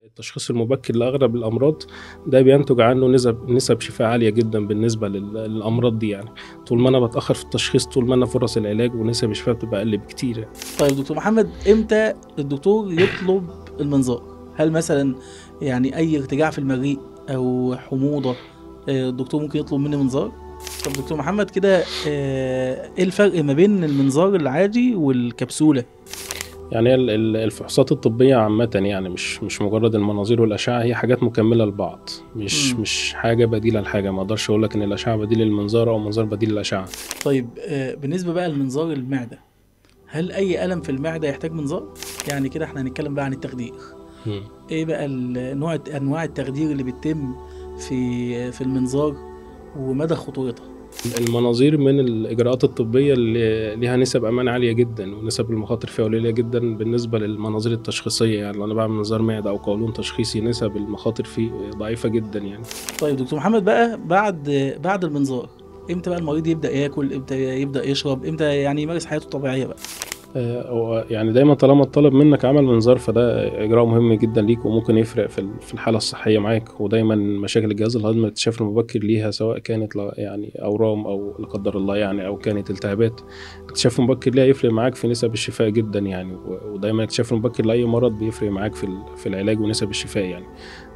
التشخيص المبكر لأغلب الأمراض ده بينتج عنه نسب شفاء عالية جدا بالنسبة للأمراض دي يعني. طول ما أنا بتأخر في التشخيص طول ما أنا فرص العلاج ونسب الشفاء بتبقى أقل بكتير يعني. طيب دكتور محمد، امتى الدكتور يطلب المنظار؟ هل مثلا يعني أي ارتجاع في المريء أو حموضة الدكتور ممكن يطلب مني منظار؟ طب دكتور محمد كده ايه الفرق ما بين المنظار العادي والكبسولة؟ يعني هي الفحوصات الطبية عامة يعني مش مجرد المناظير والأشعة، هي حاجات مكملة لبعض، مش حاجة بديلة لحاجة. ما أقدرش أقول لك إن الأشعة بديل للمنظار أو المنظار بديل للأشعة. طيب بالنسبة بقى لمنظار المعدة، هل أي ألم في المعدة يحتاج منظار؟ يعني كده احنا هنتكلم بقى عن التخدير. ايه بقى أنواع التخدير اللي بتتم في المنظار ومدى خطورتها؟ المناظير من الإجراءات الطبية اللي ليها نسب أمان عالية جدا ونسب المخاطر فيها قليلة جدا بالنسبة للمناظير التشخيصية. يعني لو أنا بعمل منظار معدة أو قولون تشخيصي نسب المخاطر فيه ضعيفة جدا يعني. طيب دكتور محمد بقى بعد المنظار، امتى بقى المريض يبدأ ياكل، امتى يبدأ يشرب، امتى يعني يمارس حياته الطبيعية بقى؟ يعني دايما طالما الطلب منك عمل منظار فده اجراء مهم جدا ليك وممكن يفرق في الحاله الصحيه معاك. ودايما مشاكل الجهاز الهضمي الاكتشاف المبكر ليها سواء كانت يعني اورام او لا قدر الله يعني او كانت التهابات، الاكتشاف المبكر ليها يفرق معاك في نسب الشفاء جدا يعني. ودايما الاكتشاف المبكر لاي مرض بيفرق معاك في العلاج ونسب الشفاء يعني.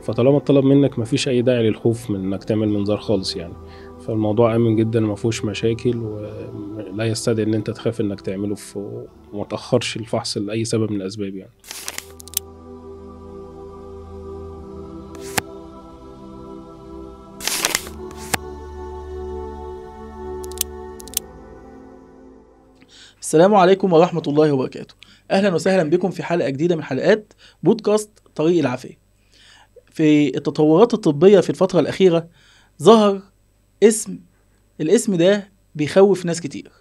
فطالما الطلب منك مفيش اي داعي للخوف من انك تعمل منظار خالص يعني. فالموضوع آمن جدا وما فيهوش مشاكل ولا يستدعي ان انت تخاف انك تعمله وما تأخرش الفحص لأي سبب من الأسباب يعني. السلام عليكم ورحمة الله وبركاته. أهلا وسهلا بكم في حلقة جديدة من حلقات بودكاست طريق العافية. في التطورات الطبية في الفترة الأخيرة ظهر الاسم ده بيخوف ناس كتير.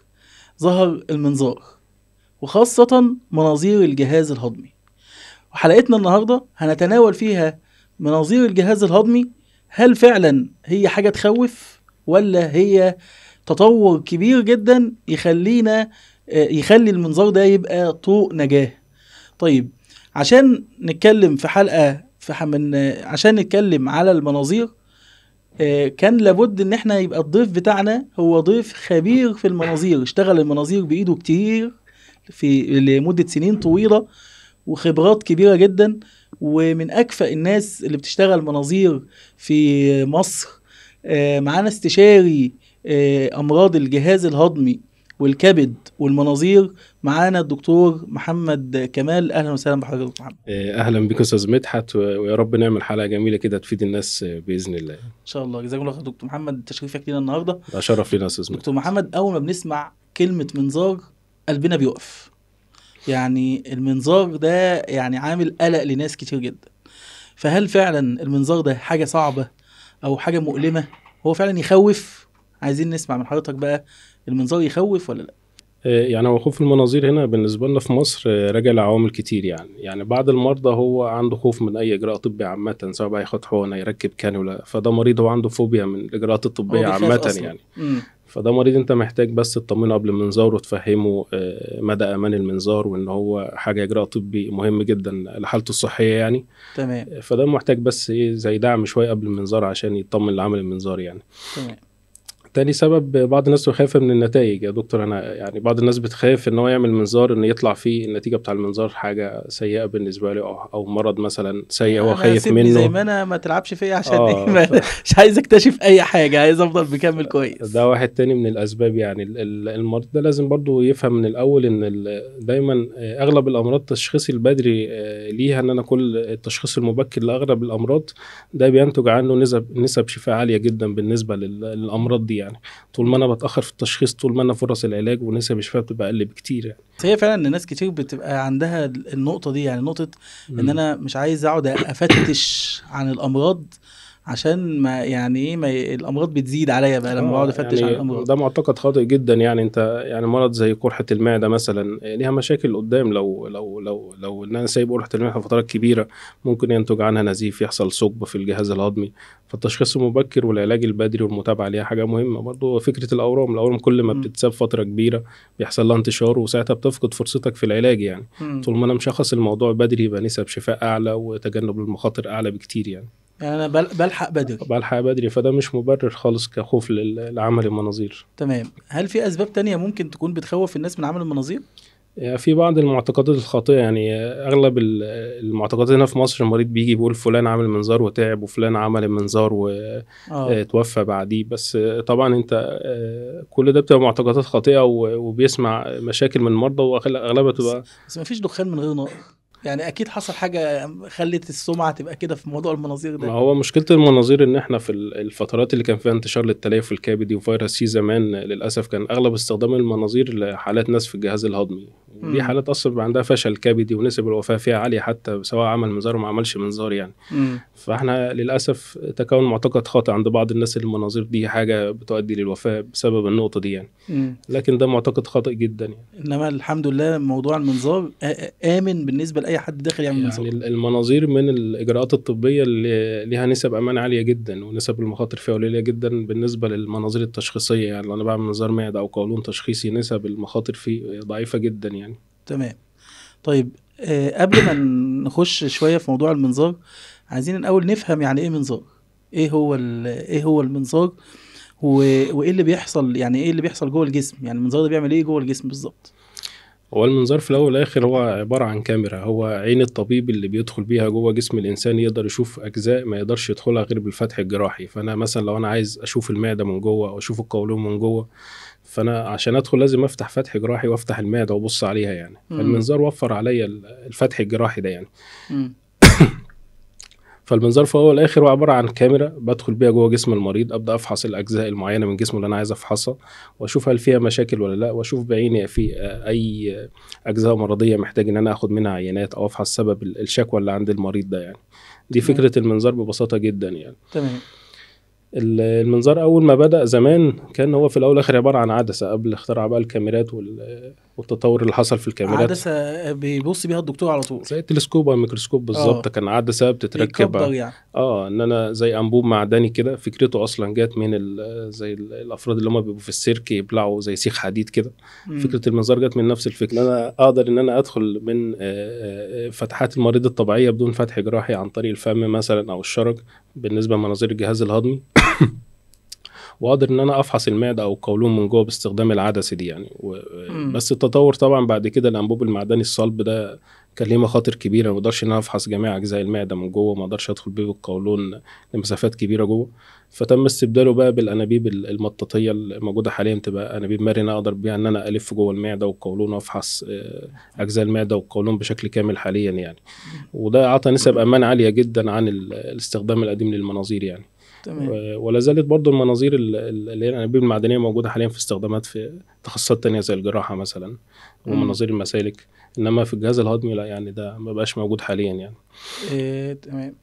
ظهر المنظار وخاصة مناظير الجهاز الهضمي، وحلقتنا النهاردة هنتناول فيها مناظير الجهاز الهضمي. هل فعلا هي حاجة تخوف ولا هي تطور كبير جدا يخلي المنظار ده يبقى طوق نجاة؟ طيب عشان نتكلم في حلقة عشان نتكلم على المناظير كان لابد ان احنا يبقى الضيف بتاعنا هو ضيف خبير في المناظير، اشتغل المناظير بإيده كتير لمدة سنين طويلة وخبرات كبيرة جدا، ومن أكفأ الناس اللي بتشتغل مناظير في مصر. معانا استشاري أمراض الجهاز الهضمي والكبد والمناظير، معانا الدكتور محمد كمال. أهلا وسهلا بحضرتك دكتور محمد. أهلا بك أستاذ مدحت، ويا رب نعمل حلقة جميلة كده تفيد الناس بإذن الله إن شاء الله. جزاكم الله خير دكتور محمد، تشريفك لنا النهاردة. ده شرف لنا أستاذ مدحت. دكتور محمد، أول ما بنسمع كلمة منظار قلبنا بيقف. يعني المنظار ده يعني عامل قلق لناس كتير جدا. فهل فعلا المنظار ده حاجة صعبة أو حاجة مؤلمة؟ هو فعلا يخوف؟ عايزين نسمع من حضرتك بقى، المنظار يخوف ولا لا؟ يعني هو خوف المناظير هنا بالنسبة لنا في مصر راجع لعوامل كتير يعني بعض المرضى هو عنده خوف من أي إجراء طبي عامة، سواء بقى ياخد حقنة يركب كانولا، فده مريض هو عنده فوبيا من الإجراءات الطبية عامة يعني. فده مريض انت محتاج بس تطمنه قبل المنظار وتفهمه مدى امان المنظار وان هو حاجه اجراء طبي مهم جدا لحالته الصحيه يعني. تمام. فده محتاج بس زي دعم شويه قبل المنظار عشان يطمن لعمل المنظار يعني. تمام. تاني سبب، بعض الناس خايفة من النتائج يا دكتور. أنا يعني بعض الناس بتخاف إن هو يعمل منظار إن يطلع فيه النتيجة بتاع المنظار حاجة سيئة بالنسبة له أو مرض مثلا سيء هو خايف منه. زي ما أنا ما تلعبش فيا عشان مش عايز أكتشف أي حاجة، عايز أفضل بكمل كويس. ده واحد تاني من الأسباب يعني. المرض ده لازم برضو يفهم من الأول إن دايما أغلب الأمراض التشخيص البدري ليها إن أنا كل التشخيص المبكر لأغلب الأمراض ده بينتج عنه نسب شفاء عالية جدا بالنسبة للأمراض دي يعني. طول ما انا بتاخر في التشخيص طول ما انا فرص العلاج ونسب الشفاء بتبقى اقل بكتير يعني. هي فعلا الناس كتير بتبقى عندها النقطه دي، يعني نقطه ان انا مش عايز اقعد افتش عن الامراض عشان ما يعني ايه ما الامراض بتزيد عليا بقى لما بقعد افتش عن يعني الامراض. ده معتقد خاطئ جدا. يعني انت يعني مرض زي قرحة المعدة مثلا ليها مشاكل قدام. لو ان انا سايب قرحة المعدة فترات كبيرة ممكن ينتج عنها نزيف، يحصل ثقب في الجهاز الهضمي. فالتشخيص المبكر والعلاج البدري والمتابعة ليها حاجة مهمة. برضو فكرة الأورام كل ما مم. بتتساب فترة كبيرة بيحصل لها انتشار، وساعتها بتفقد فرصتك في العلاج يعني. مم. طول ما انا مشخص الموضوع بدري يبقى نسب شفاء اعلى وتجنب المخاطر اعلى بكتير يعني. يعني انا بلحق بدري. بلحق بدري، فده مش مبرر خالص كخوف لعمل المناظير. تمام. هل في اسباب تانية ممكن تكون بتخوف الناس من عمل المناظير؟ يعني في بعض المعتقدات الخاطئة. يعني أغلب المعتقدات هنا في مصر، المريض بيجي بيقول فلان عامل منظار وتعب، وفلان عمل المنظار اه. وتوفى بعديه. بس طبعا انت كل ده بتبقى معتقدات خاطئة، وبيسمع مشاكل من المرضى، وأغلبها بس تبقى. بس ما فيش دخان من غير نار. يعني اكيد حصل حاجة خلت السمعة تبقى كده في موضوع المناظير ما ده. هو مشكلة المناظير إن إحنا في الفترات اللي كان فيها انتشار للتليف الكبدي وفيروس سي زمان، للأسف كان أغلب استخدام المناظير لحالات ناس في الجهاز الهضمي. ودي امم. حالات أصلا بيبقى عندها فشل كبدي، ونسب الوفاة فيها عالية حتى سواء عمل منظار وما عملش منظار يعني. امم. فإحنا للأسف تكون معتقد خاطئ عند بعض الناس إن المناظير دي حاجة بتؤدي للوفاة بسبب النقطة دي يعني. امم. لكن ده معتقد خاطئ جدا يعني. انما الحمد لله موضوع المنظار امن بالنسبة لاي حد داخل يعمل منظار. يعني المناظير من الإجراءات الطبية اللي ليها نسب أمان عالية جدا، ونسب المخاطر فيها قليلة جدا بالنسبة للمناظير التشخيصية. يعني لو أنا بعمل منظار معدة أو قولون تشخيصي نسب المخاطر فيه ضعيفة جدا يعني. تمام. طيب قبل ما نخش شوية في موضوع المنظار، عايزين الأول نفهم يعني إيه منظار. إيه هو المنظار، وإيه اللي بيحصل، يعني إيه اللي بيحصل جوه الجسم، يعني المنظار ده بيعمل إيه جوه الجسم بالظبط؟ هو المنظار في الأول والآخر هو عبارة عن كاميرا، هو عين الطبيب اللي بيدخل بيها جوه جسم الإنسان، يقدر يشوف أجزاء ما يقدرش يدخلها غير بالفتح الجراحي. فأنا مثلا لو أنا عايز أشوف المعدة من جوه أو أشوف القولون من جوه، فأنا عشان أدخل لازم أفتح فتح جراحي وأفتح المعدة وأبص عليها يعني. مم. فالمنظار وفر عليا الفتح الجراحي ده يعني. مم. فالمنظار في الاول والاخر هو عباره عن كاميرا بدخل بيها جوه جسم المريض، ابدا افحص الاجزاء المعينه من جسمه اللي انا عايز افحصها، واشوف هل فيها مشاكل ولا لا، واشوف بعيني في اي اجزاء مرضيه محتاج ان انا اخد منها عينات، او افحص سبب الشكوى اللي عند المريض ده يعني. دي تمام. فكره المنظار ببساطه جدا يعني. تمام. المنظار اول ما بدأ زمان كان هو في الاول والاخر عباره عن عدسه، قبل اختراع بقى الكاميرات والتطور اللي حصل في الكاميرات. عدسة بيبص بيها الدكتور على طول. زي التلسكوب او الميكروسكوب بالظبط، كان عدسه بتتركب. بيكبر يعني. ان انا زي انبوب معدني كده. فكرته اصلا جات من زي الافراد اللي هم بيبقوا في السيرك يبلعوا زي سيخ حديد كده. مم. فكره المنظار جات من نفس الفكره، ان انا اقدر ان انا ادخل من فتحات المريض الطبيعيه بدون فتح جراحي عن طريق الفم مثلا او الشرج بالنسبه لمناظير الجهاز الهضمي. واقدر ان انا افحص المعده او القولون من جوه باستخدام العدسه دي يعني. بس التطور طبعا بعد كده الانبوب المعدني الصلب ده كان ليه مخاطر كبيره، ما اقدرش ان انا افحص جميع اجزاء المعده من جوه، ما اقدرش ادخل بيه بالقولون لمسافات كبيره جوه. فتم استبداله بقى بالانابيب المطاطيه الموجوده حاليا، تبقى انابيب مرنه اقدر بيها ان انا الف جوه المعده والقولون وافحص اجزاء المعده والقولون بشكل كامل حاليا يعني. وده اعطى نسب امان عاليه جدا عن الاستخدام القديم للمناظير يعني. تمام. ولا زالت برضو المناظير اللي هي الانابيب المعدنيه موجوده حاليا في استخدامات في تخصصات تانية زي الجراحه مثلا ومناظير المسالك. انما في الجهاز الهضمي لا، يعني ده ما بقاش موجود حاليا يعني. تمام.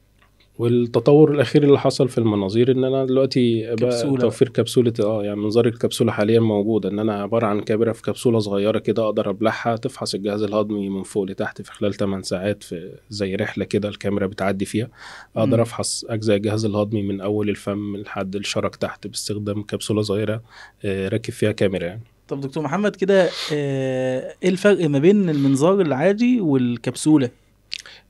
والتطور الاخير اللي حصل في المناظير ان انا دلوقتي بقى كبسولة توفير كبسوله. يعني منظار الكبسوله حاليا موجوده، ان انا عباره عن كاميرا في كبسوله صغيره كده اقدر ابلعها تفحص الجهاز الهضمي من فوق لتحت في خلال 8 ساعات، في زي رحله كده الكاميرا بتعدي فيها. اقدر افحص اجزاء الجهاز الهضمي من اول الفم لحد الشرج تحت باستخدام كبسوله صغيره راكب فيها كاميرا يعني. طب دكتور محمد كده ايه الفرق ما بين المنظار العادي والكبسولة؟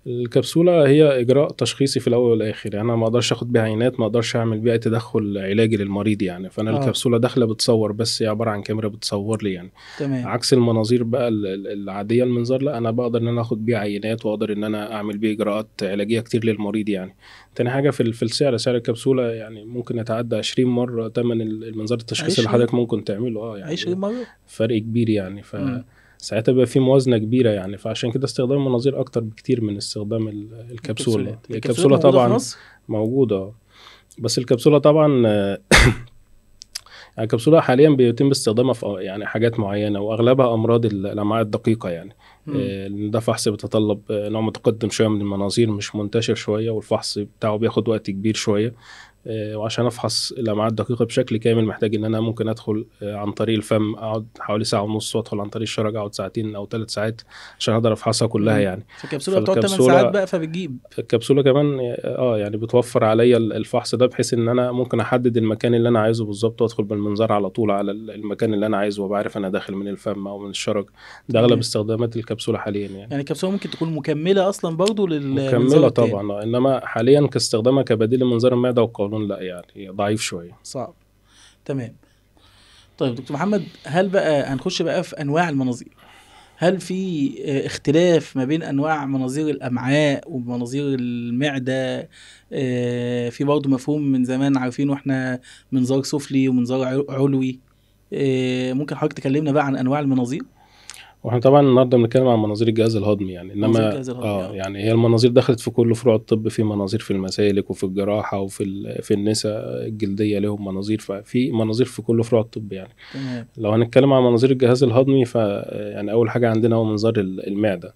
الكبسولة هي إجراء تشخيصي في الأول والآخر. يعني أنا ما أقدرش أخد بيها عينات، ما أقدرش أعمل بيها تدخل علاجي للمريض يعني. فأنا الكبسولة داخلة بتصور بس، هي عبارة عن كاميرا بتصور لي يعني. تمام. عكس المناظير بقى العادية، المنظار لا، أنا بقدر إن أنا أخد بيها عينات، وأقدر إن أنا أعمل بيه إجراءات علاجية كتير للمريض يعني. تاني حاجة في السعر، سعر الكبسولة يعني ممكن يتعدى 20 مرة تمن المنظار التشخيصي اللي حضرتك ممكن تعمله. يعني 20 مرة فرق كبير يعني. ساعتها بيبقى في موازنة كبيرة يعني. فعشان كده استخدام المناظير أكتر بكتير من استخدام الكبسولة. الكبسولة طبعا موجودة، بس الكبسولة طبعا الكبسولة حاليا بيتم استخدامها في يعني حاجات معينة، وأغلبها أمراض الأمعاء الدقيقة يعني. لأن ده فحص بيتطلب نوع متقدم شوية من المناظير، مش منتشر شوية، والفحص بتاعه بياخد وقت كبير شوية. وعشان افحص الامعاء الدقيقه بشكل كامل محتاج ان انا ممكن ادخل عن طريق الفم، اقعد حوالي ساعه ونص، وادخل عن طريق الشرج اقعد ساعتين او 3 ساعات عشان اقدر افحصها كلها يعني. فالكبسوله بتقعد 8 ساعات بقى فبتجيب. الكبسوله كمان يعني بتوفر عليا الفحص ده، بحيث ان انا ممكن احدد المكان اللي انا عايزه بالظبط، وادخل بالمنظار على طول على المكان اللي انا عايزه، وبعرف انا داخل من الفم او من الشرج. ده اغلب استخدامات الكبسوله حاليا يعني الكبسوله ممكن تكون مكمله اصلا برضو للمنظار مكمله التاني. طبعا، انما حاليا كاستخدامها كبديل لمنظار المعده والقولون لا، يعني ضعيف شويه، صعب. تمام. طيب دكتور محمد، هل بقى هنخش بقى في انواع المناظير؟ هل في اختلاف ما بين انواع مناظير الامعاء ومناظير المعده؟ في برضه مفهوم من زمان عارفين واحنا منظار سفلي ومنظار علوي. ممكن حضرتك تكلمنا بقى عن انواع المناظير؟ واحنا طبعا النهارده بنتكلم عن مناظير الجهاز الهضمي يعني، مناظير انما الجهاز الهضمي يعني هي المناظير دخلت في كل فروع الطب، في مناظير في المسالك وفي الجراحه وفي في النساء الجلديه لهم مناظير، ففي مناظير في كل فروع الطب يعني. تمام. لو هنتكلم عن مناظير الجهاز الهضمي يعني اول حاجه عندنا هو منظار المعده،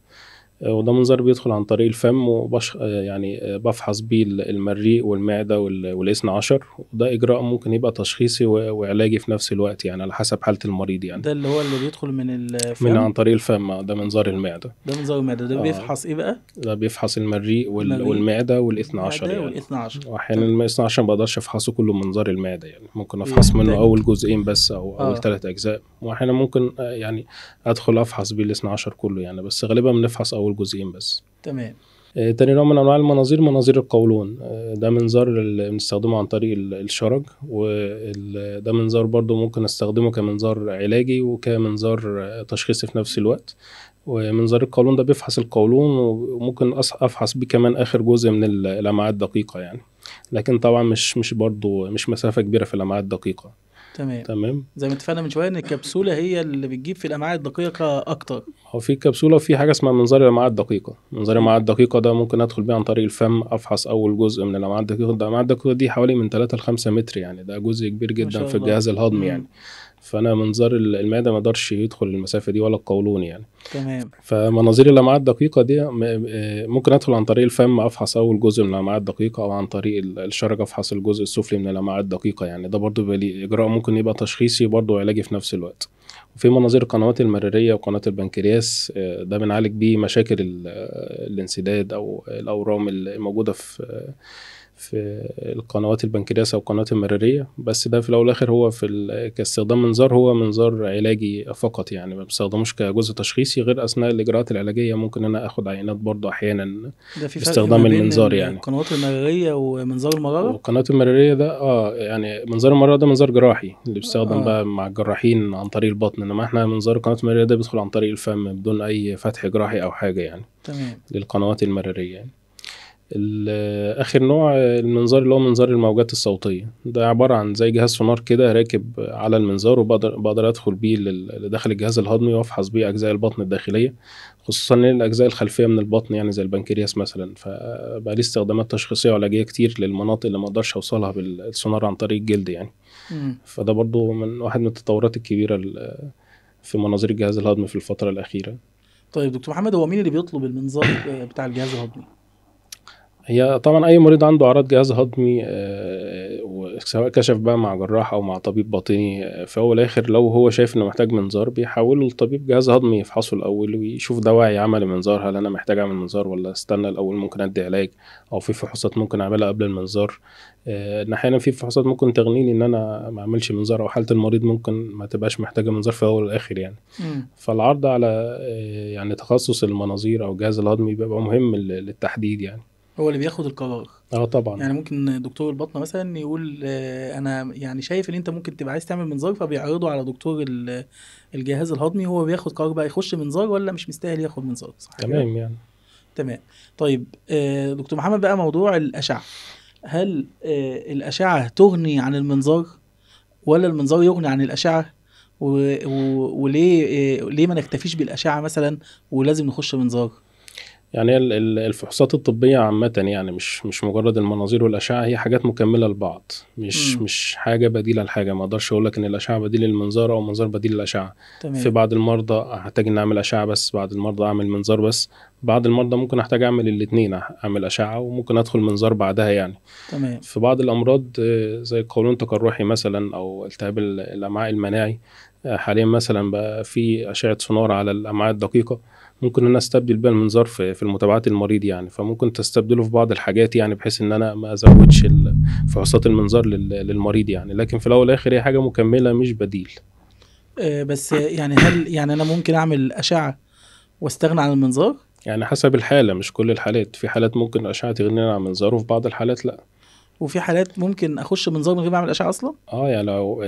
وده منظار بيدخل عن طريق الفم، يعني بفحص بيه المريء والمعدة والاثنى عشر، وده إجراء ممكن يبقى تشخيصي وعلاجي في نفس الوقت يعني، على حسب حالة المريض يعني. ده اللي هو اللي بيدخل من الفم؟ من عن طريق الفم، ده منظار المعدة. ده منظار المعدة، ده بيفحص ايه بقى؟ ده بيفحص المريء والمعدة والاثنى عشر يعني. والاثنى عشر. واحيانا الاثنى عشر ما بقدرش افحصه كله منظار المعدة يعني، ممكن افحص منه اول جزئين بس او اول 3 اجزاء، واحيانا ممكن يعني ادخل افحص بيه الاثنى عشر كله يعني، بس غالبا بنفحص اول جزئين بس. تمام. تاني نوع من انواع المناظير مناظير القولون، ده منظار اللي بنستخدمه عن طريق الشرج، وده منظار برضو ممكن استخدمه كمنظار علاجي وكمنظار تشخيصي في نفس الوقت. ومنظار القولون ده بيفحص القولون، وممكن افحص بيه كمان اخر جزء من الامعاء الدقيقة يعني، لكن طبعا مش برضو مش مسافة كبيرة في الامعاء الدقيقة. تمام. زي ما اتفقنا من شويه ان الكبسوله هي اللي بتجيب في الامعاء الدقيقه اكتر. هو في كبسوله وفي حاجه اسمها منظار الامعاء الدقيقه. منظار الامعاء الدقيقه ده ممكن ادخل بيه عن طريق الفم، افحص اول جزء من الامعاء الدقيقه. الامعاء الدقيقه دي حوالي من 3 ل 5 متر يعني، ده جزء كبير جدا في الجهاز الهضمي يعني. فانا منظار المعده ما قدرش يدخل المسافه دي ولا القولون يعني. تمام. فمناظير الامعاء الدقيقه دي ممكن ادخل عن طريق الفم، افحص اول جزء من الامعاء الدقيقه، او عن طريق الشرج افحص الجزء السفلي من الامعاء الدقيقه يعني. ده برضو بيبقى اجراء ممكن يبقى تشخيصي برضو علاجي في نفس الوقت. وفي مناظير القنوات المراريه وقناه البنكرياس، ده بنعالج بيه مشاكل الانسداد او الاورام الموجوده في القنوات البنكرياس او القنوات المراريه. بس ده في الاول والاخر هو كاستخدام منظار، هو منظار علاجي فقط يعني، ما بستخدموش كجزء تشخيصي، غير اثناء الاجراءات العلاجيه ممكن انا اخد عينات برضو احيانا باستخدام المنظار يعني. القنوات المراريه ومنظار المراره. القنوات المراريه ده يعني منظار المراره ده منظار جراحي اللي بيستخدم بقى مع الجراحين عن طريق البطن، انما احنا منظار القنوات المراريه ده بيدخل عن طريق الفم بدون اي فتح جراحي او حاجه يعني. تمام. للقنوات المراريه يعني. آخر نوع المنظار اللي هو منظار الموجات الصوتية، ده عبارة عن زي جهاز سونار كده راكب على المنظار، وبقدر أدخل بيه لداخل الجهاز الهضمي وأفحص بيه أجزاء البطن الداخلية، خصوصا الأجزاء الخلفية من البطن يعني زي البنكرياس مثلا. فبقى ليه استخدامات تشخيصية وعلاجية كتير للمناطق اللي ما أقدرش أوصلها بالسونار عن طريق الجلد يعني. فده برضو واحد من التطورات الكبيرة في مناظير الجهاز الهضمي في الفترة الأخيرة. طيب دكتور محمد، هو مين اللي بيطلب المنظار بتاع الجهاز الهضمي؟ هي طبعا اي مريض عنده اعراض جهاز هضمي، سواء كشف بقى مع جراح او مع طبيب باطني، فهو الاخر لو هو شايف انه محتاج منظار بيحوله لطبيب جهاز هضمي يفحصه الاول ويشوف دواعي عمل المنظار، هل انا محتاج اعمل منظار ولا استنى الاول ممكن ادي علاج، او في فحوصات ممكن اعملها قبل المنظار. ان احيانا في فحوصات ممكن تغنيني ان انا ما اعملش منظار، او حاله المريض ممكن ما تبقاش محتاجه منظار في اول والاخر يعني. فالعرض على يعني تخصص المناظير او الجهاز الهضمي بيبقى مهم للتحديد يعني. هو اللي بياخد القرار. طبعا. يعني ممكن دكتور البطنه مثلا يقول انا يعني شايف ان انت ممكن تبقى عايز تعمل منظار، فبيعرضه على دكتور الجهاز الهضمي، هو بياخد قرار بقى يخش منظار ولا مش مستاهل ياخد منظار. صح؟ تمام يعني. تمام. طيب دكتور محمد، بقى موضوع الأشعة، هل الأشعة تغني عن المنظار ولا المنظار يغني عن الأشعة؟ وليه ليه ما نكتفيش بالأشعة مثلا ولازم نخش منظار؟ يعني الفحوصات الطبية عامة يعني مش مجرد المناظير والأشعة، هي حاجات مكملة لبعض، مش حاجة بديلة لحاجة. ما اقدرش أقول لك إن الأشعة بديل للمنظار أو المنظار بديل للأشعة. في تمام. بعض المرضى هحتاج إن أعمل أشعة بس، بعض المرضى أعمل منظار بس، بعض المرضى ممكن أحتاج أعمل الاتنين، أعمل أشعة وممكن أدخل منظار بعدها يعني. تمام. في بعض الأمراض زي القولون التقرحي مثلا أو التهاب الأمعاء المناعي، حاليا مثلا بقى في أشعة سونار على الأمعاء الدقيقة، ممكن ان انا استبدل بيها المنظار في المتابعات المريض يعني. فممكن تستبدله في بعض الحاجات يعني، بحيث ان انا ما ازودش فحوصات المنظار للمريض يعني. لكن في الاول والاخر هي حاجه مكمله مش بديل. بس يعني هل يعني انا ممكن اعمل اشعه واستغنى عن المنظار؟ يعني حسب الحاله، مش كل الحالات. في حالات ممكن الاشعه تغنينا عن المنظار، وفي بعض الحالات لا. وفي حالات ممكن اخش منظار من غير ما اعمل اشعه اصلا؟ يعني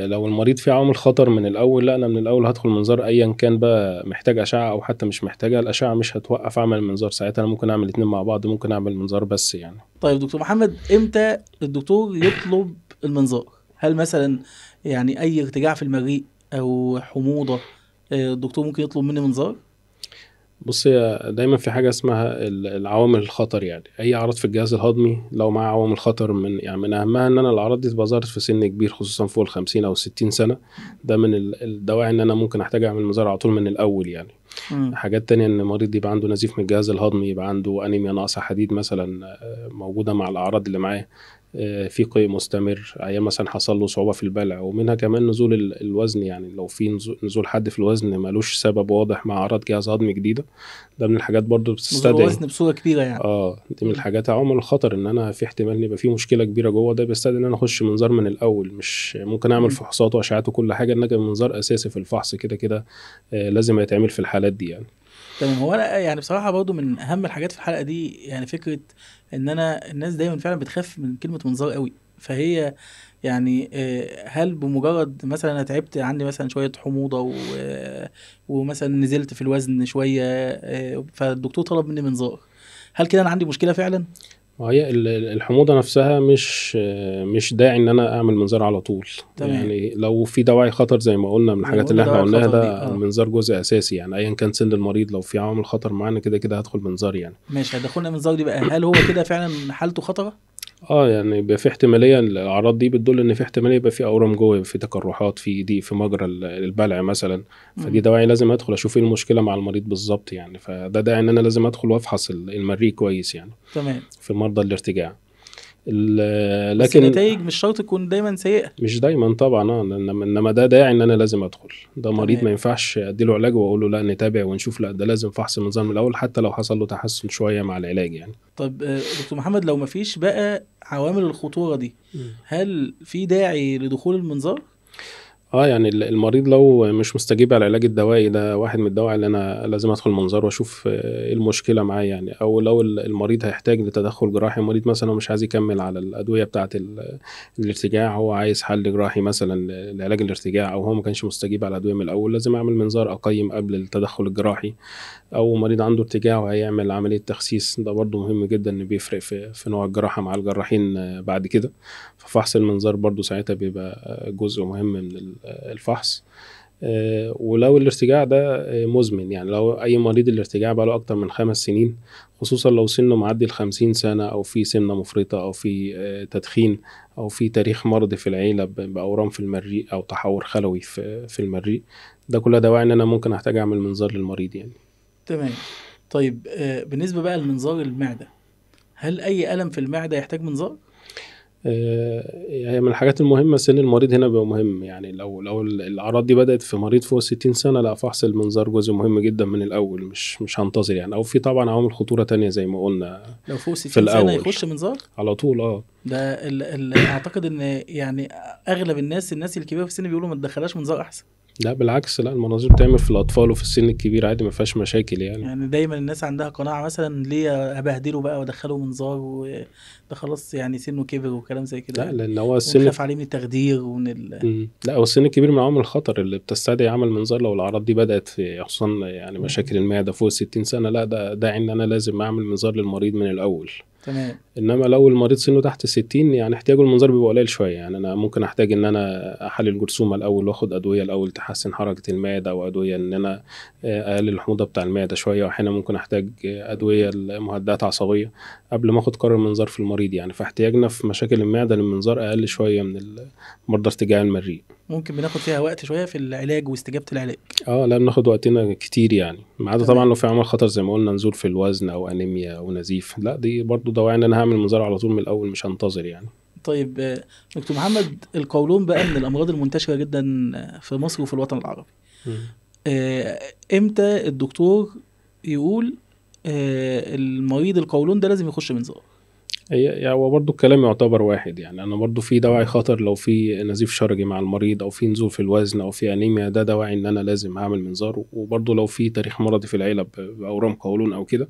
لو المريض فيه عوامل خطر من الاول، لا انا من الاول هدخل منظار ايا كان بقى، محتاج اشعه او حتى مش محتاجه. الاشعه مش هتوقف اعمل منظار ساعتها، انا ممكن اعمل اتنين مع بعض، ممكن اعمل منظار بس يعني. طيب دكتور محمد، امتى الدكتور يطلب المنظار؟ هل مثلا يعني اي ارتجاع في المريء او حموضه الدكتور ممكن يطلب مني منظار؟ بص، هي دايما في حاجة اسمها العوامل الخطر. يعني أي أعراض في الجهاز الهضمي لو معاه عوامل خطر، من أهمها إن أنا الأعراض دي تبقى ظهرت في سن كبير، خصوصا فوق 50 أو 60 سنة. ده من الدواعي إن أنا ممكن أحتاج أعمل منظار على طول من الأول يعني. مم. حاجات تانية إن المريض يبقى عنده نزيف من الجهاز الهضمي، يبقى عنده أنيميا ناقصة حديد مثلا موجودة مع الأعراض اللي معاه، في قيء مستمر، عيان مثلا حصل له صعوبة في البلع، ومنها كمان نزول الوزن. يعني لو في نزول حد في الوزن ملوش سبب واضح مع أعراض جهاز هضمي جديدة، ده من الحاجات برضو نزول بتستدعي. الوزن بصوره كبيره يعني. دي من مم. الحاجات عوامل الخطر، ان انا في احتمال ان يبقى في مشكله كبيره جوه، ده بيستدعي ان انا اخش منظار من الاول. مش ممكن اعمل مم. فحوصات واشعات وكل حاجه، انما منظار اساسي في الفحص كده كده لازم يتعمل في الحالات دي يعني. تمام. هو انا يعني بصراحه برضو من اهم الحاجات في الحلقه دي يعني فكره ان انا الناس دايما فعلا بتخاف من كلمه منظار قوي. فهي يعني هل بمجرد مثلا انا تعبت عندي مثلا شويه حموضه ومثلا نزلت في الوزن شويه فالدكتور طلب مني منظار، هل كده انا عندي مشكله فعلا؟ وهي الحموضة نفسها مش داعي ان انا اعمل منظار على طول. تمام. يعني لو في دواعي خطر زي ما قلنا من زي ما الحاجات اللي قلنا احنا دواعي قلناها، الخطر دي ده اه. المنظار جزء اساسي يعني. ايا كان سن المريض، لو في عوامل خطر معانا كده كده هدخل منظار يعني. ماشي، هدخلنا منظار دي بقى، هل هو كده فعلا حالته خطره؟ يعني يبقى في احتمالية، الأعراض دي بتدل إن في احتمالية يبقى في أورام جوه، يبقى في تقرحات، في ضيق في مجرى البلع مثلا. فدي مم. دواعي لازم أدخل أشوف إيه المشكلة مع المريض بالظبط يعني. فده داعي إن أنا لازم أدخل وأفحص المريء كويس يعني تمام. في مرضى الارتجاع. بس لكن النتائج مش شرط تكون دايما سيئه. مش دايما طبعا. إنما ده داعي إن أنا لازم أدخل. ده مريض تمام. ما ينفعش أديله علاج وأقول له لا نتابع ونشوف، لا ده لازم فحص النظام من الأول، حتى لو حصل له تحسن شوية مع العلاج يعني. طب دكتور محمد، لو مفيش بقى عوامل الخطورة دي، هل في داعي لدخول المنظار؟ يعني المريض لو مش مستجيب على العلاج الدوائي، ده واحد من الدواعي اللي انا لازم ادخل منظار واشوف ايه المشكله معاه يعني. او لو المريض هيحتاج لتدخل جراحي، مريض مثلا مش عايز يكمل على الادويه بتاعه الارتجاع، هو عايز حل جراحي مثلا لعلاج الارتجاع، او هو ما كانش مستجيب على الادويه من الاول، لازم اعمل منظار اقيم قبل التدخل الجراحي. او مريض عنده ارتجاع وهيعمل عمليه تخسيس، ده برضو مهم جدا، ان بيفرق في نوع الجراحه مع الجراحين بعد كده. ففحص المنظار برضو ساعتها بيبقى جزء مهم من الفحص. ولو الارتجاع ده مزمن، يعني لو أي مريض الارتجاع بقى له أكتر من 5 سنين، خصوصا لو سنه معدي 50 سنة، أو في سمنة مفرطة، أو في تدخين، أو في تاريخ مرضي في العيلة بأورام في المريء أو تحور خلوي في المريء، ده كلها دواعي إن أنا ممكن أحتاج أعمل منظار للمريض يعني. تمام. طيب بالنسبة بقى لمنظار المعدة، هل أي ألم في المعدة يحتاج منظار؟ هي من الحاجات المهمة. سن المريض هنا بيبقى مهم يعني. لو الأعراض دي بدأت في مريض فوق 60 سنة، لا فحص المنظار جزء مهم جدا من الأول، مش هنتظر يعني. أو في طبعا عوامل خطورة تانية زي ما قلنا لو فوق في 60 سنة الأول يخش منظار؟ على طول. ده أعتقد إن يعني أغلب الناس الكبيرة في السن بيقولوا ما تدخلاش منظار أحسن. لا بالعكس، لا المناظير بتعمل في الأطفال وفي السن الكبير عادي، ما فيهاش مشاكل يعني. يعني دايما الناس عندها قناعة مثلا ليه أبهدله بقى وأدخله منظار وده خلاص يعني سنه كبر وكلام زي كده لا يعني، لأن هو السن ونخاف عليه من التخدير ومن لا هو السن الكبير من عوامل الخطر اللي بتستدعي عمل منظار. لو الأعراض دي بدأت في خصوصا يعني مشاكل المعدة فوق 60 سنة، لا ده داعي إن أنا لازم أعمل منظار للمريض من الأول. تمام. انما لو المريض سنه تحت 60 يعني احتياجه المنظار بيبقى قليل شويه. يعني انا ممكن احتاج ان انا احلل جرثومه الاول واخد ادويه الاول تحسن حركه المعده، او ادويه ان انا اقلل الحموضه بتاع المعده شويه، واحيانا ممكن احتاج ادويه مهدئات عصبيه قبل ما اخد قرار المنظار في المريض. يعني فاحتياجنا في مشاكل المعده للمنظار اقل شويه من مرضى ارتجاع المريء. ممكن بناخد فيها وقت شويه في العلاج واستجابه العلاج. لا بناخد وقتنا كتير يعني، ما عدا طبعا تمام. لو في عمل خطر زي ما قلنا نزول في الوزن او انيميا او نزيف، لا دي برضو دواعي ان انا هعمل منظار على طول من الاول، مش هنتظر يعني. طيب دكتور محمد، القولون بقى من الامراض المنتشره جدا في مصر وفي الوطن العربي. آه، امتى الدكتور يقول المريض القولون ده لازم يخش منظار؟ يعني هو برضه الكلام يعتبر واحد. يعني انا برضه في دواعي خطر لو في نزيف شرجي مع المريض او في نزول في الوزن او في انيميا، ده دواعي ان انا لازم اعمل منظار. وبرضه لو في تاريخ مرضي في العيله باورام قولون او كده،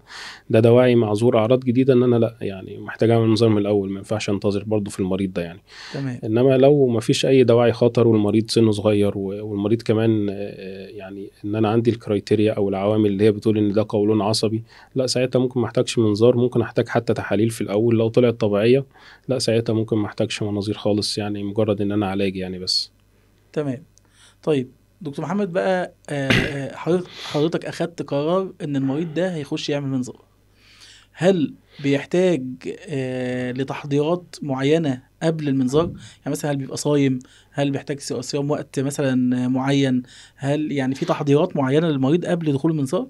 ده دواعي مع ظهور اعراض جديده ان انا لا يعني محتاج اعمل منظار من الاول، ما ينفعش انتظر برضه في المريض ده يعني. تمام. انما لو ما فيش اي دواعي خطر والمريض سنه صغير والمريض كمان يعني ان انا عندي الكرايتيريا او العوامل اللي هي بتقول ان ده قولون عصبي، لا ساعتها ممكن ما احتاجش منظار، ممكن احتاج حتى تحاليل في الاول لو طلعت طبيعيه. لا ساعتها ممكن ما احتاجش مناظير خالص، يعني مجرد ان انا علاج يعني بس. تمام. طيب دكتور محمد بقى، حضرتك اخدت قرار ان المريض ده هيخش يعمل منظار، هل بيحتاج لتحضيرات معينة قبل المنظار؟ يعني مثلا هل بيبقى صايم؟ هل بيحتاج صيام وقت مثلا معين؟ هل يعني في تحضيرات معينة للمريض قبل دخول المنظار؟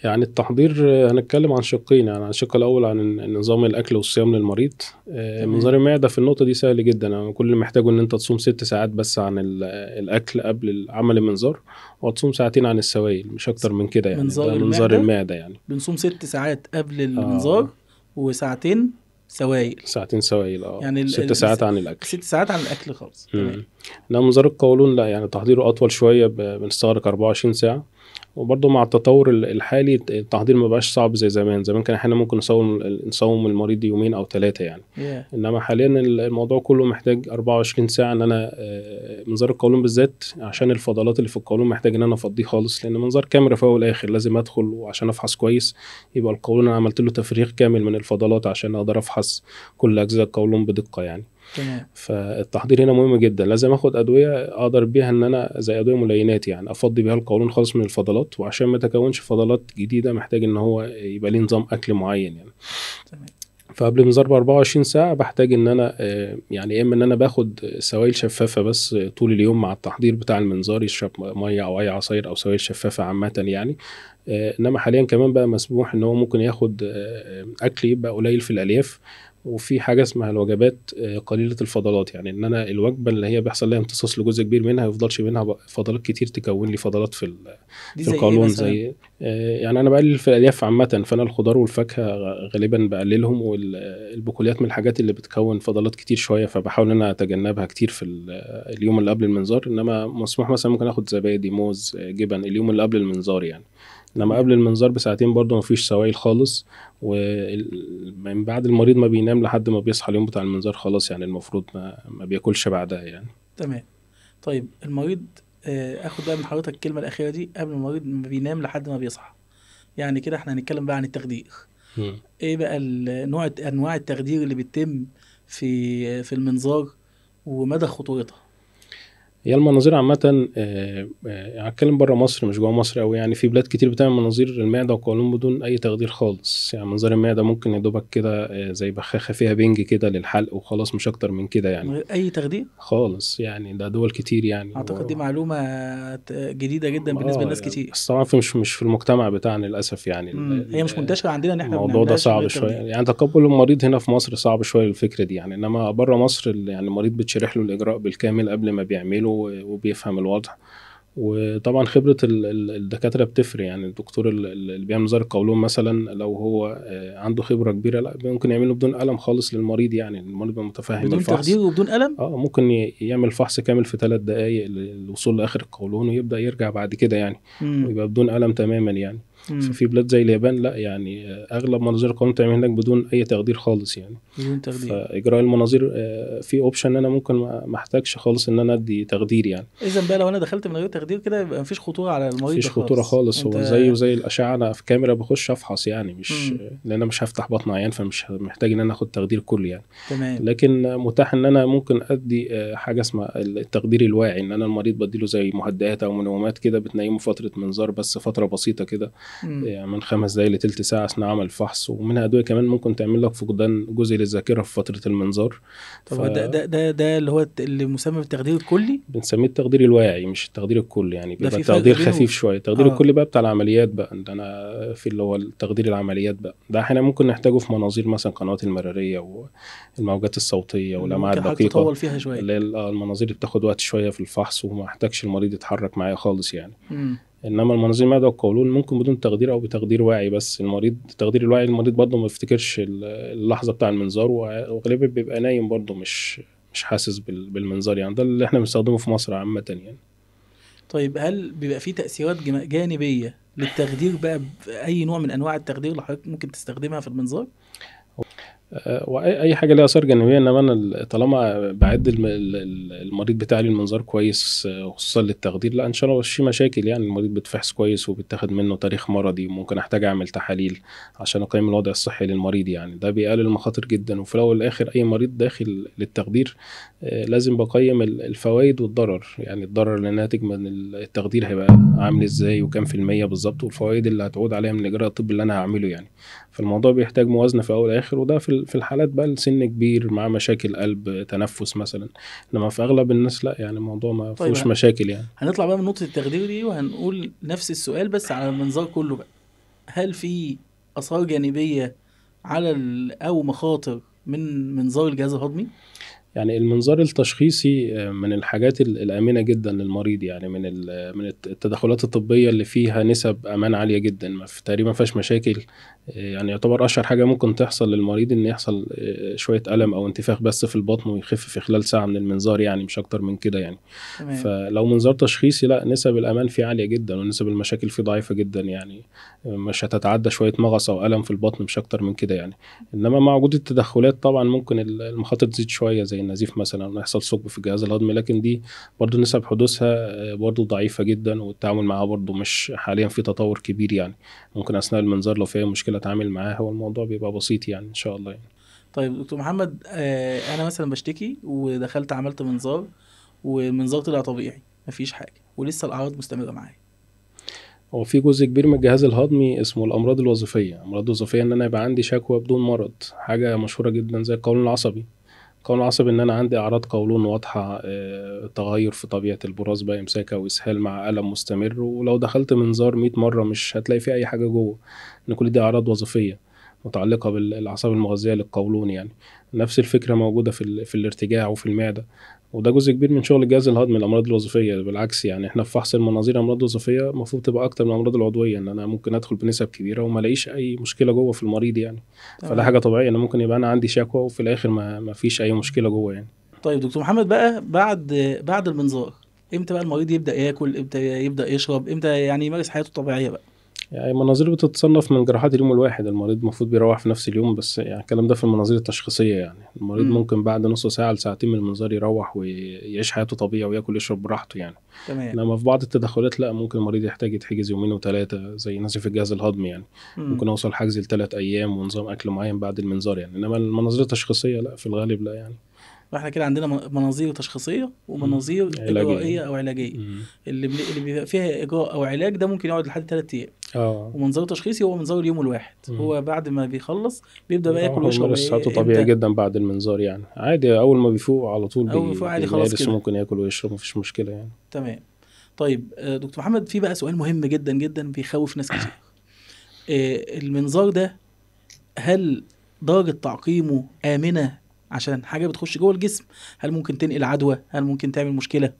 يعني التحضير هنتكلم عن شقين. يعني عن الشق الأول عن نظام الأكل والصيام للمريض. منظار المعدة في النقطة دي سهل جدا. يعني كل اللي محتاجه إن أنت تصوم 6 ساعات بس عن الأكل قبل عمل المنظار، وتصوم ساعتين عن السوائل، مش أكتر من كده. يعني منظار ده منظار المعدة المعدة يعني. بنصوم 6 ساعات قبل المنظار وساعتين سوائل. ساعتين سوائل يعني 6 ساعات عن الأكل. 6 ساعات عن الأكل خالص. تمام. إنما منظار القولون لا، يعني تحضيره أطول شوية، بنستغرق 24 ساعة. وبرضه مع التطور الحالي التحضير ما بقاش صعب زي زمان. زمان كان احيانا ممكن نصوم المريض يومين او 3 يعني. انما حاليا الموضوع كله محتاج 24 ساعة. ان انا منظار القولون بالذات عشان الفضلات اللي في القولون محتاج ان انا افضيه خالص، لان منظار كاميرا في اول الاخر لازم ادخل وعشان افحص كويس يبقى القولون انا عملت له تفريغ كامل من الفضلات عشان اقدر افحص كل اجزاء القولون بدقة يعني. تمام. فالتحضير هنا مهم جدا. لازم اخد ادويه اقدر بيها ان انا زي ادويه ملينات يعني افضي بيها القولون خالص من الفضلات، وعشان ما تكونش فضلات جديده محتاج ان هو يبقى ليه نظام اكل معين يعني. تمام. فقبل المنظار ب 24 ساعه بحتاج ان انا يعني اما ان انا باخد سوائل شفافه بس طول اليوم مع التحضير بتاع المنظار، يشرب ميه او اي عصاير او سوائل شفافه عامه يعني. انما حاليا كمان بقى مسموح ان هو ممكن ياخد اكل يبقى قليل في الالياف، وفي حاجه اسمها الوجبات قليله الفضلات. يعني ان انا الوجبه اللي هي بيحصل لها امتصاص لجزء كبير منها يفضلش منها فضلات كتير تكون لي فضلات في زي القولون. إيه زي يعني انا بقلل في الالياف عامه، فانا الخضار والفاكهه غالبا بقللهم، والبقوليات من الحاجات اللي بتكون فضلات كتير شويه، فبحاول ان انا اتجنبها كتير في اليوم اللي قبل المنظار. انما مسموح مثلا ممكن اخد زبادي، موز، جبن اليوم اللي قبل المنظار يعني. لما قبل المنظار بساعتين برضه مفيش سوائل خالص، ومن بعد المريض ما بينام لحد ما بيصحى اليوم بتاع المنظار خلاص يعني المفروض ما بياكلش بعدها يعني. تمام. طيب المريض اخد بقى من حضرتك الكلمة الأخيرة دي، قبل المريض ما بينام لحد ما بيصحى، يعني كده احنا هنتكلم بقى عن التخدير. ايه بقى انواع التخدير اللي بيتم في المنظار ومدى خطورتها؟ هي المناظير عامة هتكلم بره مصر مش جوه مصر أوي. يعني في بلاد كتير بتعمل مناظير المعدة والقولون بدون أي تخدير خالص. يعني منظار المعدة ممكن يدوبك كده زي بخاخة فيها بنج كده للحلق وخلاص، مش أكتر من كده يعني. من غير أي تخدير خالص يعني. ده دول كتير يعني. أعتقد دي معلومة جديدة جدا بالنسبة لناس كتير. بس طبعا مش في المجتمع بتاعنا للأسف يعني. هي مش منتشرة عندنا إن احنا الموضوع ده صعب شوية يعني. تقبل المريض هنا في مصر صعب شوية الفكرة دي يعني. إنما بره مصر يعني المريض بتشرح له الإجراء بالكامل قبل ما بيعمله وبيفهم الوضع. وطبعا خبرة الدكاترة بتفرق. يعني الدكتور اللي بيعمل منظار القولون مثلا لو هو عنده خبرة كبيرة لا ممكن يعمله بدون ألم خالص للمريض. يعني المريض يبقى متفاهم بدون الفحص تخدير وبدون ألم. ممكن يعمل فحص كامل في 3 دقايق للوصول لآخر القولون ويبدأ يرجع بعد كده يعني. ويبقى بدون ألم تماما يعني. ففي بلاد زي اليابان لا يعني اغلب مناظير القولون تعمل هناك بدون اي تخدير خالص يعني. بدون تخدير. فاجراء المناظير في اوبشن ان انا ممكن ما احتاجش خالص ان انا ادي تخدير يعني. اذا بقى لو انا دخلت من غير تخدير كده يبقى مفيش خطوره على المريض مفيش ده خطوره خالص. انت... هو زيه زي الاشعه، انا في كاميرا بخش افحص يعني، مش لان انا مش هفتح بطن عيان، فمش محتاج ان انا اخد تخدير كلي يعني. تمام. لكن متاح ان انا ممكن ادي حاجه اسمها التخدير الواعي، ان انا المريض بديله زي مهدئات او منومات كده بتنيمه فتره منظار بس فتره بسيطه كده، يعني من 5 دقايق لتلت ساعه اثناء عمل الفحص. ومنها ادويه كمان ممكن تعمل لك فقدان جزء للذاكره في فتره المنظار. طب ده اللي هو اللي مسمى بالتخدير الكلي؟ بنسميه التخدير الواعي مش التخدير الكلي يعني، ده بيبقى في فرق التخدير بينه خفيف شويه. التخدير الكلي بقى بتاع العمليات بقى، ده انا في اللي هو التخدير العمليات بقى، ده احيانا ممكن نحتاجه في مناظير مثلا قنوات المراريه والموجات الصوتيه والامعاء ممكن حضرتك الدقيقه، تطول فيها شويه، اللي هي المناظير اللي بتاخد وقت شويه في الفحص وما احتاجش المريض يتحرك معايا خالص يعني. انما المناظير المعده والقولون ممكن بدون تخدير او بتخدير واعي بس. المريض التخدير الواعي المريض برضه ما يفتكرش اللحظه بتاع المنظار، وغالبا بيبقى نايم برضه مش حاسس بالمنظار يعني. ده اللي احنا بنستخدمه في مصر عامه يعني. طيب هل بيبقى فيه تأثيرات جانبية للتخدير بقى بأي نوع من أنواع التخدير اللي حضرتك ممكن تستخدمها في المنظار؟ واي حاجه ليها اثار جانبيه، انما انا طالما بعد المريض بتاعي المنظار كويس خصوصا للتخدير، لا ان شاء الله مش في مشاكل يعني. المريض بيتفحص كويس وبيتاخد منه تاريخ مرضي، ممكن احتاج اعمل تحاليل عشان اقيم الوضع الصحي للمريض يعني. ده بيقلل المخاطر جدا. وفي الاول والاخر اي مريض داخل للتخدير لازم بقيم الفوائد والضرر يعني. الضرر اللي ناتج من التخدير هيبقى عامل ازاي وكام في المية بالظبط، والفوائد اللي هتعود عليها من الاجراء الطبي اللي انا هعمله يعني. فالموضوع بيحتاج موازنه في الاول والاخر، وده في الحالات بقى السن كبير مع مشاكل قلب تنفس مثلا. انما في اغلب الناس لا يعني الموضوع ما فيهوش مشاكل يعني. هنطلع بقى من نقطه التخدير دي وهنقول نفس السؤال بس على المنظار كله بقى. هل في اثار جانبيه على او مخاطر من منظار الجهاز الهضمي؟ يعني المنظار التشخيصي من الحاجات الآمنة جدا للمريض يعني، من التدخلات الطبية اللي فيها نسب أمان عالية جدا، تقريبا ما فيهاش مشاكل يعني. يعتبر أشهر حاجة ممكن تحصل للمريض إن يحصل شوية ألم أو انتفاخ بس في البطن ويخف في خلال ساعة من المنظار يعني، مش أكتر من كده يعني. فلو منظار تشخيصي لا نسب الأمان فيه عالية جدا ونسب المشاكل فيه ضعيفة جدا يعني، مش هتتعدى شوية مغص أو ألم في البطن مش أكتر من كده يعني. إنما مع وجود التدخلات طبعا ممكن المخاطر تزيد شوية زي النزيف مثلا أو يحصل ثقب في الجهاز الهضمي، لكن دي برضو نسب حدوثها برضو ضعيفة جدا، والتعامل معها برضو مش حاليا في تطور كبير يعني. ممكن أثناء المنظار لو في مشكلة أتعامل معاها والموضوع بيبقى بسيط يعني إن شاء الله يعني. طيب دكتور محمد، أنا مثلا بشتكي ودخلت عملت منظار والمنظار طلع طبيعي مفيش حاجة ولسه الأعراض مستمرة معايا. هو في جزء كبير من الجهاز الهضمي اسمه الأمراض الوظيفية. الأمراض الوظيفية إن أنا يبقى عندي شكوى بدون مرض، حاجة مشهورة جدا زي القولون العصبي. القولون العصبي ان انا عندي اعراض قولون واضحه، تغير في طبيعه البراز بقى، امساك او اسهال مع الم مستمر، ولو دخلت منظار 100 مره مش هتلاقي فيه اي حاجه جوه. ان كل دي اعراض وظيفيه متعلقه بالاعصاب المغذيه للقولون يعني. نفس الفكره موجوده في الارتجاع وفي المعده، وده جزء كبير من شغل الجهاز الهضمي الامراض الوظيفيه. بالعكس يعني احنا في فحص المناظير امراض وظيفيه المفروض تبقى اكتر من الامراض العضويه، ان انا ممكن ادخل بنسب كبيره وما الاقيش اي مشكله جوه في المريض يعني. فده حاجه طبيعيه ان ممكن يبقى انا عندي شكوى وفي الاخر ما فيش اي مشكله جوه يعني. طيب دكتور محمد بقى بعد المنظار امتى بقى المريض يبدا ياكل، امتى يبدا يشرب، امتى يعني يمارس حياته الطبيعيه بقى؟ يعني المناظير بتصنف من جراحات اليوم الواحد. المريض المفروض بيروح في نفس اليوم بس يعني الكلام ده في المناظير التشخيصيه يعني. المريض ممكن بعد نص ساعه لساعتين من المنظار يروح ويعيش حياته طبيعي وياكل ويشرب براحته يعني. تمام. انما في بعض التدخلات لا، ممكن المريض يحتاج يتحجز يومين وثلاثه زي نزيف الجهاز الهضمي يعني. ممكن اوصل حجز ل3 ايام ونظام اكل معين بعد المنظار يعني. انما المناظير التشخيصيه لا في الغالب لا يعني. فاحنا كده عندنا مناظير تشخيصيه ومناظير اجرائيه او علاجيه. اللي بيبقى فيها اجراء او علاج ده ممكن يقعد لحد 3 ايام. ومنظار تشخيصي هو منظار اليوم الواحد. هو بعد ما بيخلص بيبدا بقى ياكل ويشرب. حياته طبيعي جدا بعد المنظار يعني، عادي اول ما بيفوق على طول عادي خلاص كده ممكن ياكل ويشرب مفيش مشكله يعني. تمام. طيب دكتور محمد، في بقى سؤال مهم جدا جدا بيخوف ناس كتير. المنظار ده هل درجه تعقيمه امنه عشان حاجه بتخش جوه الجسم؟ هل ممكن تنقل عدوى؟ هل ممكن تعمل مشكله؟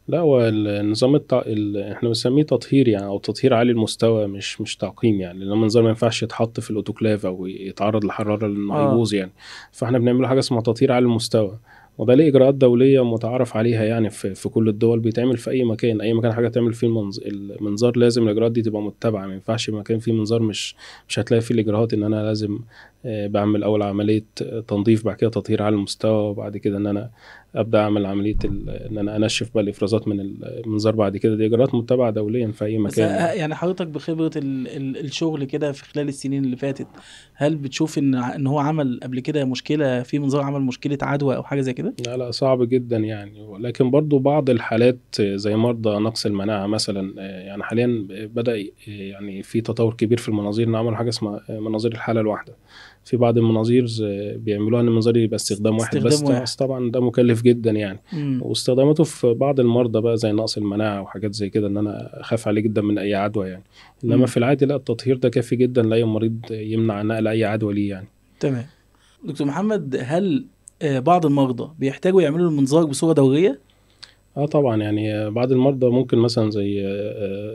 لا، هو النظام احنا بنسميه تطهير يعني، او تطهير عالي المستوى مش تعقيم يعني. لان المنظار ما ينفعش يتحط في الاوتوكلاف او يتعرض لحراره لانه هيبوظ يعني. فاحنا بنعمله حاجه اسمها تطهير عالي المستوى. وده ليه اجراءات دوليه متعارف عليها يعني في كل الدول، بيتعمل في اي مكان حاجه تعمل فيه المنظار لازم الاجراءات دي تبقى متبعه. ما ينفعش مكان فيه منظار مش هتلاقي فيه الاجراءات ان انا لازم بعمل اول عمليه تنظيف، بعد كده تطهير على المستوى، وبعد كده ان انا ابدا اعمل عمليه ان انا انشف بقى الافرازات من المنظار. بعد كده دي اجراءات متبعه دوليا في اي بس مكان يعني. يعني حضرتك بخبرة الشغل كده في خلال السنين اللي فاتت، هل بتشوف ان هو عمل قبل كده مشكلة في منظار، عمل مشكلة عدوى او حاجة زي كده؟ لا لا، صعب جدا يعني. لكن برضو بعض الحالات زي مرضى نقص المناعة مثلا، يعني حاليا بدأ يعني في تطور كبير في المناظير، ان عملوا حاجة اسمها مناظير الحالة الواحدة. في بعض المناظير بيعملوها ان المنظار يبقى استخدام واحد بس. استخدام واحد. طبعا ده مكلف جدا يعني. امم. واستخداماته في بعض المرضى بقى زي نقص المناعة وحاجات زي كده، ان انا اخاف عليه جدا من اي عدوى يعني. انما في العادي لا، التطهير ده كافي جدا لاي مريض يمنع نقل اي عدوى ليه يعني. تمام. دكتور محمد، هل بعض المرضى بيحتاجوا يعملوا المنظار بصورة دورية؟ اه طبعا يعني بعض المرضى ممكن مثلا زي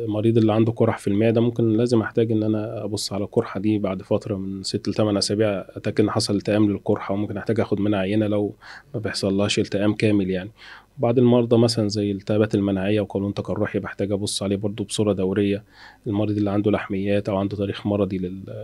مريض اللي عنده قرح في المعدة، ممكن لازم احتاج ان انا ابص على القرحة دي بعد فترة من 6 ل 8 اسابيع، اتاكد ان حصل التئام للقرحة، وممكن احتاج اخد منها عينة لو ما بيحصلهاش التئام كامل يعني. بعض المرضى مثلا زي الالتهابات المناعية وقولون تقرحي بحتاج ابص عليه برضو بصورة دورية. المريض اللي عنده لحميات او عنده تاريخ مرضي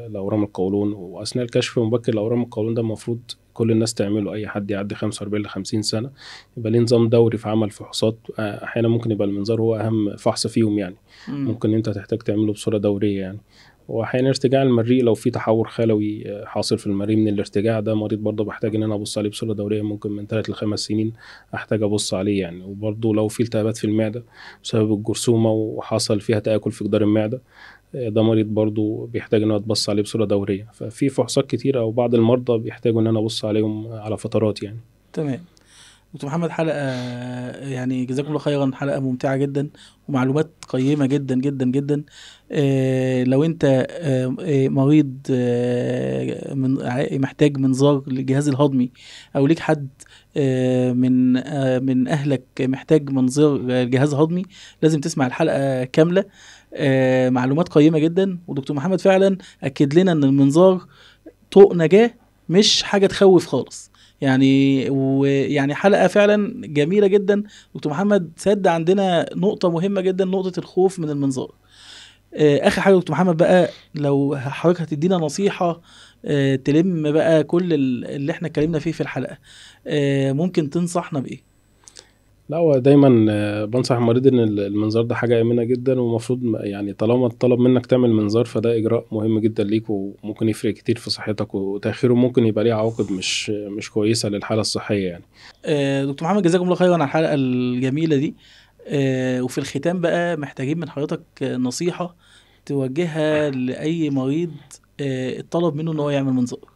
لاورام القولون، واثناء الكشف المبكر لاورام القولون ده المفروض كل الناس تعمله. اي حد يعدي 45 ل 50 سنة يبقى ليه نظام دوري في عمل فحوصات. احيانا ممكن يبقى المنظار هو اهم فحص فيهم يعني. امم. ممكن انت تحتاج تعمله بصورة دورية يعني. واحيانا ارتجاع المريء، لو في تحور خلوي حاصل في المريء من الارتجاع ده، مريض برضه بحتاج ان انا ابص عليه بصورة دورية، ممكن من 3 ل 5 سنين احتاج ابص عليه يعني. وبرضه لو في التهابات في المعدة بسبب الجرثومة وحصل فيها تآكل في جدار المعدة، ده مريض برضو بيحتاج ان انا اتبص عليه بصورة دورية. ففي فحوصات كتيرة، وبعض المرضى بيحتاجوا ان انا ابص عليهم على فترات يعني. تمام. دكتور محمد، حلقة يعني جزاكم الله خيرا، حلقة ممتعة جدا ومعلومات قيمة جدا جدا جدا. لو انت مريض محتاج منظار للجهاز الهضمي، او ليك حد من اهلك محتاج منظار للجهاز الهضمي، لازم تسمع الحلقة كاملة. معلومات قيمة جدا، ودكتور محمد فعلا اكد لنا ان المنظار طوق نجاة، مش حاجة تخوف خالص يعني. ويعني حلقة فعلا جميلة جدا. دكتور محمد سد عندنا نقطة مهمة جدا، نقطة الخوف من المنظار. آخر حاجة دكتور محمد بقى، لو حضرتك هتدينا نصيحة تلم بقى كل اللي احنا اتكلمنا فيه في الحلقة، ممكن تنصحنا بإيه؟ لا، هو دايما بنصح المريض ان المنظار ده حاجة آمنة جدا، ومفروض يعني طالما طلب منك تعمل منظار فده إجراء مهم جدا ليك، وممكن يفرق كتير في صحتك، وتأخيره ممكن يبقى ليه عواقب مش كويسة للحالة الصحية يعني. دكتور محمد، جزاكم الله خيرا على الحلقة الجميلة دي. وفي الختام بقى محتاجين من حضرتك نصيحة توجهها لأي مريض اتطلب منه ان هو يعمل منظار.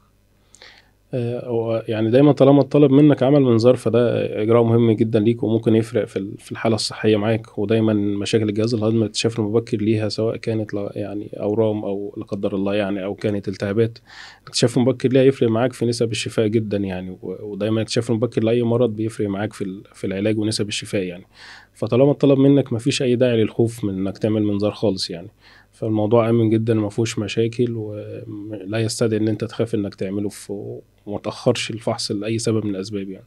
هو يعني دايما طالما طلب منك عمل منظار فده إجراء مهم جدا ليك، وممكن يفرق في الحالة الصحية معاك. ودايما مشاكل الجهاز الهضمي الاكتشاف المبكر ليها، سواء كانت يعني أورام أو لا قدر الله يعني، أو كانت التهابات، الاكتشاف المبكر ليها يفرق معاك في نسب الشفاء جدا يعني. ودايما الاكتشاف المبكر لأي مرض بيفرق معاك في العلاج ونسب الشفاء يعني. فطالما طلب منك مفيش أي داعي للخوف من إنك تعمل منظار خالص يعني. فالموضوع آمن جدا وما فيهوش مشاكل، ولا يستدعي ان انت تخاف انك تعمله وما تأخرش الفحص لأي سبب من الأسباب يعني.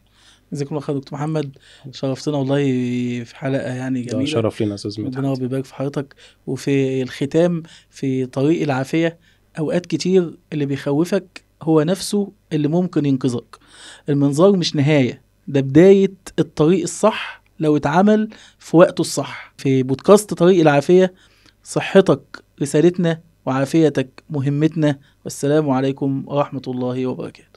جزاكم الله خير دكتور محمد، شرفتنا والله في حلقة يعني ده جميلة. شرف لينا يا أستاذ ربنا مدحت. يبارك في حضرتك. وفي الختام، في طريق العافية، أوقات كتير اللي بيخوفك هو نفسه اللي ممكن ينقذك. المنظار مش نهاية، ده بداية الطريق الصح لو اتعمل في وقته الصح. في بودكاست طريق العافية، صحتك رسالتنا وعافيتك مهمتنا. والسلام عليكم ورحمة الله وبركاته.